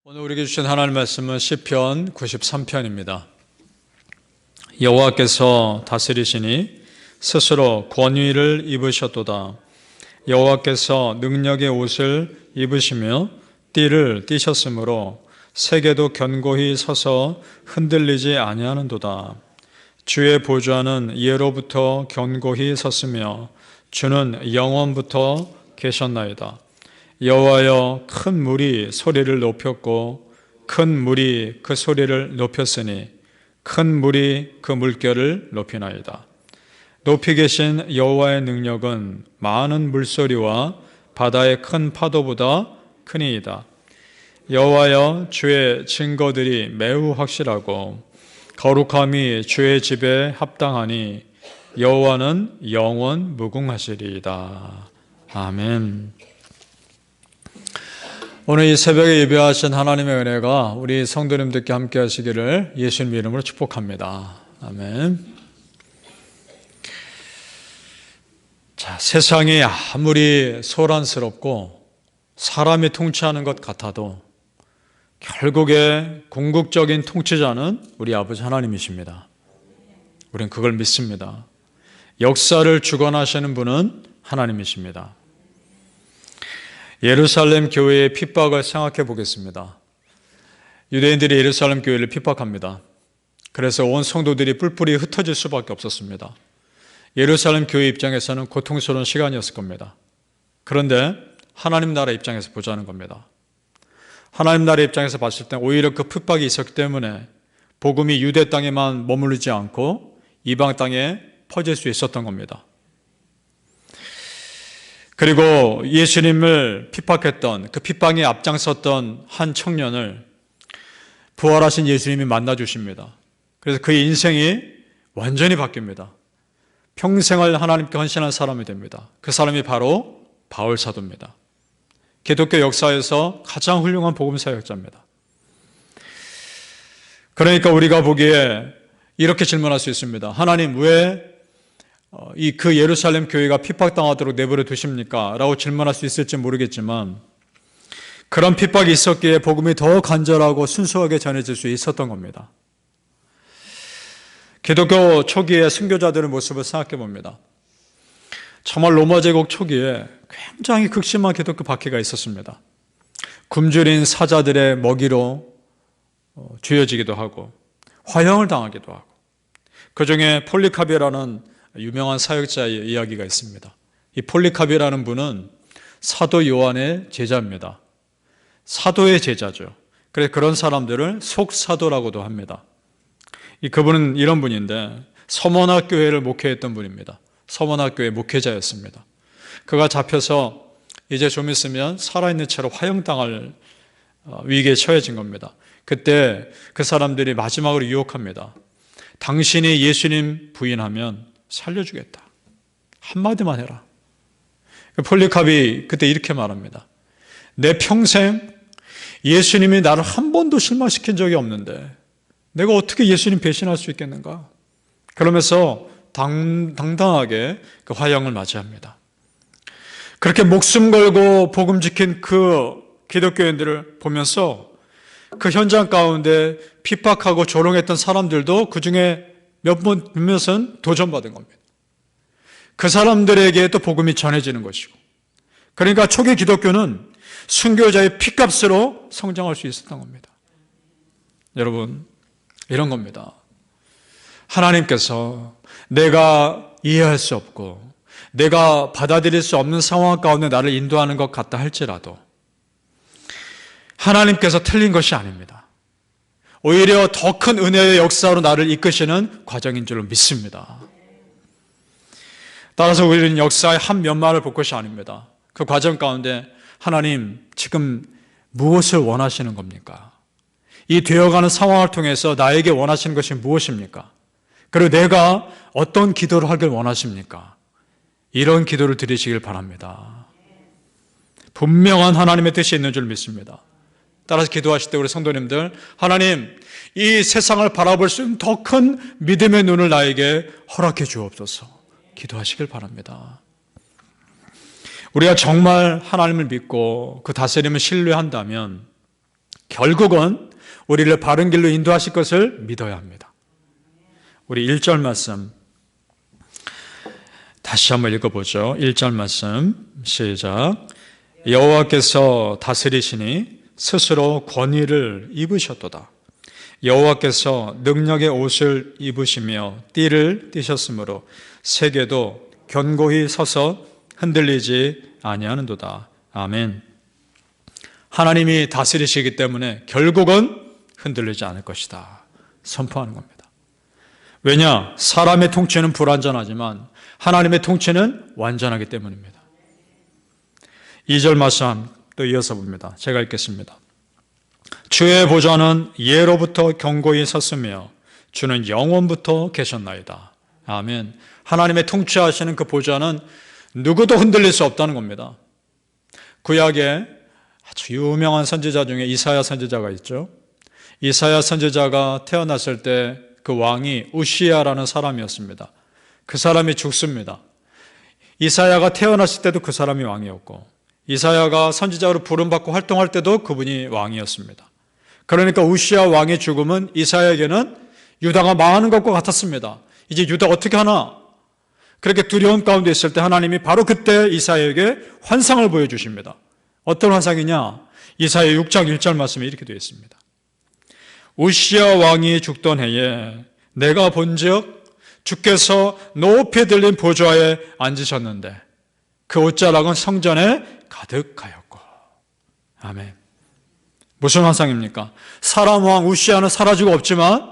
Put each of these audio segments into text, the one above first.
오늘 우리에게 주신 하나님의 말씀은 시편 93편입니다. 여호와께서 다스리시니 스스로 권위를 입으셨도다. 여호와께서 능력의 옷을 입으시며 띠를 띠셨으므로 세계도 견고히 서서 흔들리지 아니하는도다. 주의 보좌는 예로부터 견고히 섰으며 주는 영원부터 계셨나이다. 여호와여, 큰 물이 소리를 높였고 큰 물이 그 소리를 높였으니 큰 물이 그 물결을 높이나이다. 높이 계신 여호와의 능력은 많은 물소리와 바다의 큰 파도보다 크니이다. 여호와여, 주의 증거들이 매우 확실하고 거룩함이 주의 집에 합당하니 여호와는 영원 무궁하시리이다. 아멘. 오늘 이 새벽에 예배하신 하나님의 은혜가 우리 성도님들께 함께 하시기를 예수님 이름으로 축복합니다. 아멘. 자, 세상이 아무리 소란스럽고 사람이 통치하는 것 같아도 결국에 궁극적인 통치자는 우리 아버지 하나님이십니다. 우리는 그걸 믿습니다. 역사를 주관하시는 분은 하나님이십니다. 예루살렘 교회의 핍박을 생각해 보겠습니다. 유대인들이 예루살렘 교회를 핍박합니다. 그래서 온 성도들이 뿔뿔이 흩어질 수밖에 없었습니다. 예루살렘 교회 입장에서는 고통스러운 시간이었을 겁니다. 그런데 하나님 나라 입장에서 보자는 겁니다. 하나님 나라 입장에서 봤을 때 오히려 그 핍박이 있었기 때문에 복음이 유대 땅에만 머무르지 않고 이방 땅에 퍼질 수 있었던 겁니다. 그리고 예수님을 핍박했던 그 핍박에 앞장섰던 한 청년을 부활하신 예수님이 만나주십니다. 그래서 그의 인생이 완전히 바뀝니다. 평생을 하나님께 헌신한 사람이 됩니다. 그 사람이 바로 바울 사도입니다. 기독교 역사에서 가장 훌륭한 복음 사역자입니다. 그러니까 우리가 보기에 이렇게 질문할 수 있습니다. 하나님, 왜 그 예루살렘 교회가 핍박당하도록 내버려 두십니까? 라고 질문할 수 있을지 모르겠지만 그런 핍박이 있었기에 복음이 더 간절하고 순수하게 전해질 수 있었던 겁니다. 기독교 초기의 순교자들의 모습을 생각해 봅니다. 정말 로마 제국 초기에 굉장히 극심한 기독교 박해가 있었습니다. 굶주린 사자들의 먹이로 쥐어지기도 하고 화형을 당하기도 하고, 그 중에 폴리카베라는 유명한 사역자의 이야기가 있습니다. 이 폴리카베라는 분은 사도 요한의 제자입니다. 사도의 제자죠. 그래서 그런 사람들을 속사도라고도 합니다. 그분은 이런 분인데 서머나 교회를 목회했던 분입니다. 서머나 교회 목회자였습니다. 그가 잡혀서 이제 좀 있으면 살아있는 채로 화형당할 위기에 처해진 겁니다. 그때 그 사람들이 마지막으로 유혹합니다. 당신이 예수님 부인하면 살려주겠다. 한마디만 해라. 폴리카비 그때 이렇게 말합니다. 내 평생 예수님이 나를 한 번도 실망시킨 적이 없는데 내가 어떻게 예수님 배신할 수 있겠는가? 그러면서 당당하게 그 화형을 맞이합니다. 그렇게 목숨 걸고 복음 지킨 그 기독교인들을 보면서 그 현장 가운데 핍박하고 조롱했던 사람들도 그 중에 몇몇은 도전받은 겁니다. 그 사람들에게 또 복음이 전해지는 것이고, 그러니까 초기 기독교는 순교자의 피값으로 성장할 수 있었던 겁니다. 여러분, 이런 겁니다. 하나님께서 내가 이해할 수 없고 내가 받아들일 수 없는 상황 가운데 나를 인도하는 것 같다 할지라도 하나님께서 틀린 것이 아닙니다. 오히려 더 큰 은혜의 역사로 나를 이끄시는 과정인 줄로 믿습니다. 따라서 우리는 역사의 한 면만을 볼 것이 아닙니다. 그 과정 가운데 하나님, 지금 무엇을 원하시는 겁니까? 이 되어가는 상황을 통해서 나에게 원하시는 것이 무엇입니까? 그리고 내가 어떤 기도를 하길 원하십니까? 이런 기도를 드리시길 바랍니다. 분명한 하나님의 뜻이 있는 줄 믿습니다. 따라서 기도하실 때 우리 성도님들, 하나님, 이 세상을 바라볼 수 있는 더 큰 믿음의 눈을 나에게 허락해 주옵소서 기도하시길 바랍니다. 우리가 정말 하나님을 믿고 그 다스림을 신뢰한다면 결국은 우리를 바른 길로 인도하실 것을 믿어야 합니다. 우리 1절 말씀 다시 한번 읽어보죠. 1절 말씀 시작. 여호와께서 다스리시니 스스로 권위를 입으셨도다. 여호와께서 능력의 옷을 입으시며 띠를 띠셨으므로 세계도 견고히 서서 흔들리지 아니하는도다. 아멘. 하나님이 다스리시기 때문에 결국은 흔들리지 않을 것이다 선포하는 겁니다. 왜냐? 사람의 통치는 불완전하지만 하나님의 통치는 완전하기 때문입니다. 2절 말씀 또 이어서 봅니다. 제가 읽겠습니다. 주의 보좌는 예로부터 견고히 섰으며 주는 영원부터 계셨나이다. 아멘. 하나님의 통치하시는 그 보좌는 누구도 흔들릴 수 없다는 겁니다. 구약에 아주 유명한 선지자 중에 이사야 선지자가 있죠. 이사야 선지자가 태어났을 때 그 왕이 우시야라는 사람이었습니다. 그 사람이 죽습니다. 이사야가 태어났을 때도 그 사람이 왕이었고 이사야가 선지자로 부름받고 활동할 때도 그분이 왕이었습니다. 그러니까 우시야 왕의 죽음은 이사야에게는 유다가 망하는 것과 같았습니다. 이제 유다 어떻게 하나? 그렇게 두려움 가운데 있을 때 하나님이 바로 그때 이사야에게 환상을 보여주십니다. 어떤 환상이냐? 이사야 6장 1절 말씀에 이렇게 되어 있습니다. 우시야 왕이 죽던 해에 내가 본즉 주께서 높이 들린 보좌에 앉으셨는데 그 옷자락은 성전에 가득하였고. 아멘. 무슨 환상입니까? 사람 왕 우시야는 사라지고 없지만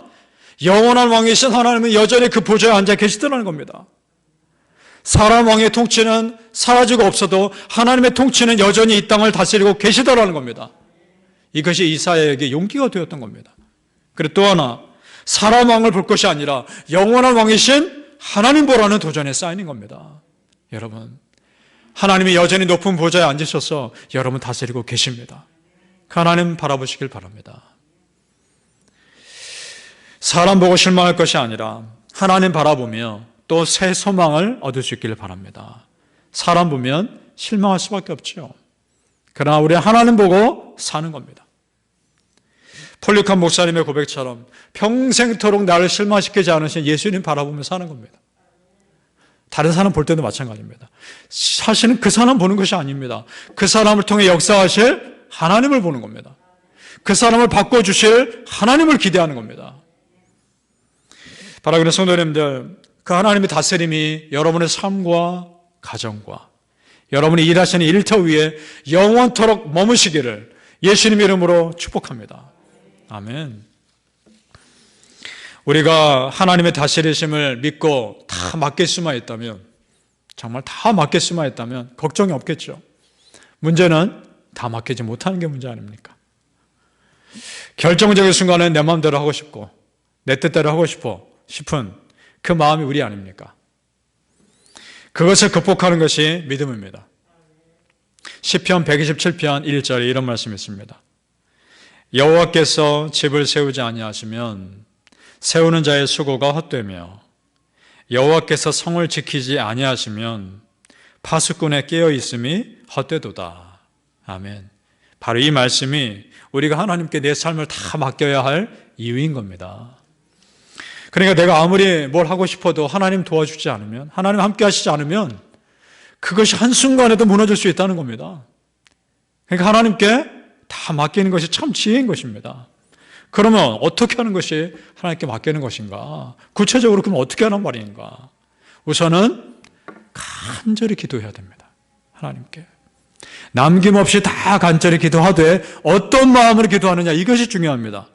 영원한 왕이신 하나님은 여전히 그 보좌에 앉아 계시더라는 겁니다. 사람 왕의 통치는 사라지고 없어도 하나님의 통치는 여전히 이 땅을 다스리고 계시더라는 겁니다. 이것이 이사야에게 용기가 되었던 겁니다. 그리고 또 하나, 사람 왕을 볼 것이 아니라 영원한 왕이신 하나님 보라는 도전에 쌓이는 겁니다. 여러분, 하나님이 여전히 높은 보좌에 앉으셔서 여러분 다스리고 계십니다. 그 하나님 바라보시길 바랍니다. 사람 보고 실망할 것이 아니라 하나님 바라보며 또 새 소망을 얻을 수 있기를 바랍니다. 사람 보면 실망할 수밖에 없죠. 그러나 우리 하나님 보고 사는 겁니다. 폴리칸 목사님의 고백처럼 평생토록 나를 실망시키지 않으신 예수님 바라보며 사는 겁니다. 다른 사람 볼 때도 마찬가지입니다. 사실은 그 사람 보는 것이 아닙니다. 그 사람을 통해 역사하실 하나님을 보는 겁니다. 그 사람을 바꿔주실 하나님을 기대하는 겁니다. 바라기는 성도님들, 그 하나님의 다스림이 여러분의 삶과 가정과 여러분이 일하시는 일터 위에 영원토록 머무시기를 예수님 이름으로 축복합니다. 아멘. 우리가 하나님의 다스리심을 믿고 다 맡길 수만 있다면, 정말 다 맡길 수만 있다면 걱정이 없겠죠. 문제는 다 맡기지 못하는 게 문제 아닙니까? 결정적인 순간에 내 마음대로 하고 싶고 내 뜻대로 하고 싶은 그 마음이 우리 아닙니까? 그것을 극복하는 것이 믿음입니다. 시편 127편 1절에 이런 말씀이 있습니다. 여호와께서 집을 세우지 아니하시면 세우는 자의 수고가 헛되며 여호와께서 성을 지키지 아니하시면 파수꾼의 깨어 있음이 헛되도다. 아멘. 바로 이 말씀이 우리가 하나님께 내 삶을 다 맡겨야 할 이유인 겁니다. 그러니까 내가 아무리 뭘 하고 싶어도 하나님 도와주지 않으면, 하나님 함께 하시지 않으면 그것이 한순간에도 무너질 수 있다는 겁니다. 그러니까 하나님께 다 맡기는 것이 참 지혜인 것입니다. 그러면 어떻게 하는 것이 하나님께 맡기는 것인가? 구체적으로 그럼 어떻게 하는 말인가? 우선은 간절히 기도해야 됩니다. 하나님께. 남김없이 다 간절히 기도하되 어떤 마음으로 기도하느냐, 이것이 중요합니다.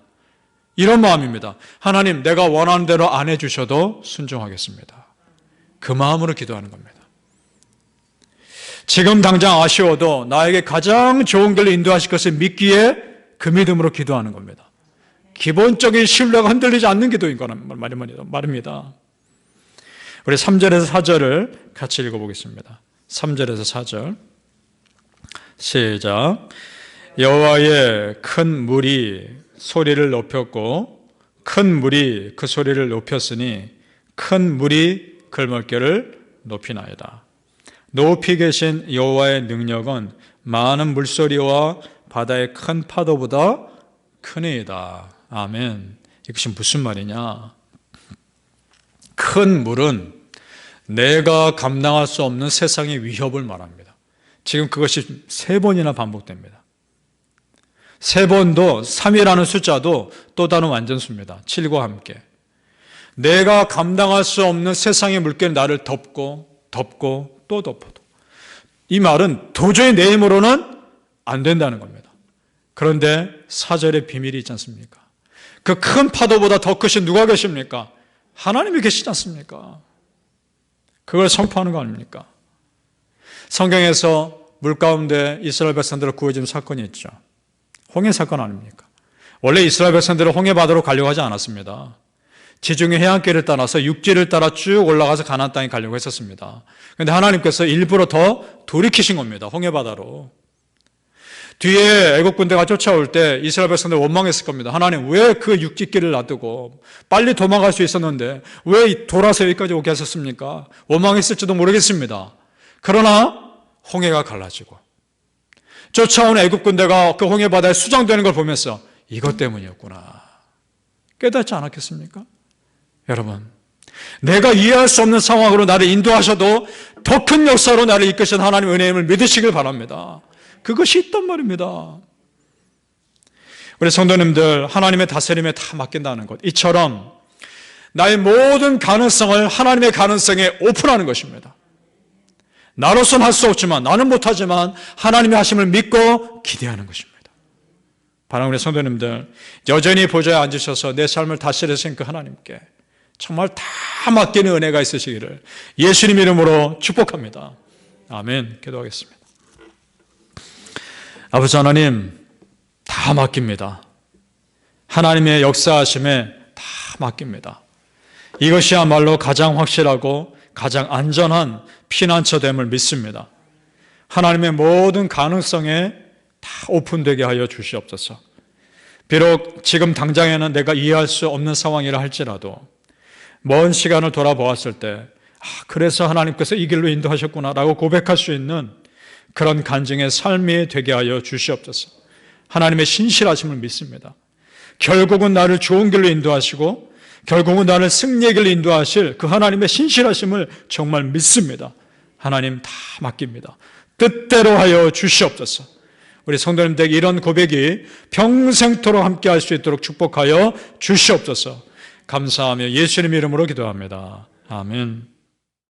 이런 마음입니다. 하나님, 내가 원하는 대로 안 해주셔도 순종하겠습니다. 그 마음으로 기도하는 겁니다. 지금 당장 아쉬워도 나에게 가장 좋은 길로 인도하실 것을 믿기에 그 믿음으로 기도하는 겁니다. 기본적인 신뢰가 흔들리지 않는 기도인 거란 말입니다. 우리 3절에서 4절을 같이 읽어보겠습니다. 3절에서 4절 시작. 여호와의 큰 물이 소리를 높였고 큰 물이 그 소리를 높였으니 큰 물이 글물결을 높이나이다. 높이 계신 여호와의 능력은 많은 물소리와 바다의 큰 파도보다 큰이다. 아멘. 이것이 무슨 말이냐? 큰 물은 내가 감당할 수 없는 세상의 위협을 말합니다. 지금 그것이 3번이나 반복됩니다. 3번도 3이라는 숫자도 또 다른 완전수입니다. 7과 함께. 내가 감당할 수 없는 세상의 물결이 나를 덮고 또 덮어도. 이 말은 도저히 내 힘으로는 안 된다는 겁니다. 그런데 4절에 비밀이 있지 않습니까? 그 큰 파도보다 더 크신 누가 계십니까? 하나님이 계시지 않습니까? 그걸 선포하는 거 아닙니까? 성경에서 물 가운데 이스라엘 백성들을 구해준 사건이 있죠. 홍해 사건 아닙니까? 원래 이스라엘 백성들은 홍해 바다로 가려고 하지 않았습니다. 지중해 해안길을 따라서 육지를 따라 쭉 올라가서 가나안 땅에 가려고 했었습니다. 그런데 하나님께서 일부러 더 돌이키신 겁니다. 홍해 바다로. 뒤에 애국 군대가 쫓아올 때 이스라엘 백성들 원망했을 겁니다. 하나님 왜 그 육지길을 놔두고 빨리 도망갈 수 있었는데 왜 돌아서 여기까지 오게 하셨습니까? 원망했을지도 모르겠습니다. 그러나 홍해가 갈라지고 쫓아온 애국 군대가 그 홍해 바다에 수장되는 걸 보면서 이것 때문이었구나 깨닫지 않았겠습니까? 여러분, 내가 이해할 수 없는 상황으로 나를 인도하셔도 더 큰 역사로 나를 이끄신 하나님의 은혜임을 믿으시길 바랍니다. 그것이 있단 말입니다. 우리 성도님들, 하나님의 다스림에 다 맡긴다는 것, 이처럼 나의 모든 가능성을 하나님의 가능성에 오픈하는 것입니다. 나로서는 할 수 없지만, 나는 못하지만 하나님의 하심을 믿고 기대하는 것입니다. 바람 우리 성도님들, 여전히 보좌에 앉으셔서 내 삶을 다스리신 그 하나님께 정말 다 맡기는 은혜가 있으시기를 예수님 이름으로 축복합니다. 아멘. 기도하겠습니다. 아버지 하나님, 다 맡깁니다. 하나님의 역사하심에 다 맡깁니다. 이것이야말로 가장 확실하고 가장 안전한 피난처됨을 믿습니다. 하나님의 모든 가능성에 다 오픈되게 하여 주시옵소서. 비록 지금 당장에는 내가 이해할 수 없는 상황이라 할지라도 먼 시간을 돌아보았을 때 그래서 하나님께서 이 길로 인도하셨구나 라고 고백할 수 있는 그런 간증의 삶이 되게 하여 주시옵소서. 하나님의 신실하심을 믿습니다. 결국은 나를 좋은 길로 인도하시고 결국은 나를 승리의 길로 인도하실 그 하나님의 신실하심을 정말 믿습니다. 하나님 다 맡깁니다. 뜻대로 하여 주시옵소서. 우리 성도님들에게 이런 고백이 평생토록 함께 할 수 있도록 축복하여 주시옵소서. 감사하며 예수님 이름으로 기도합니다. 아멘.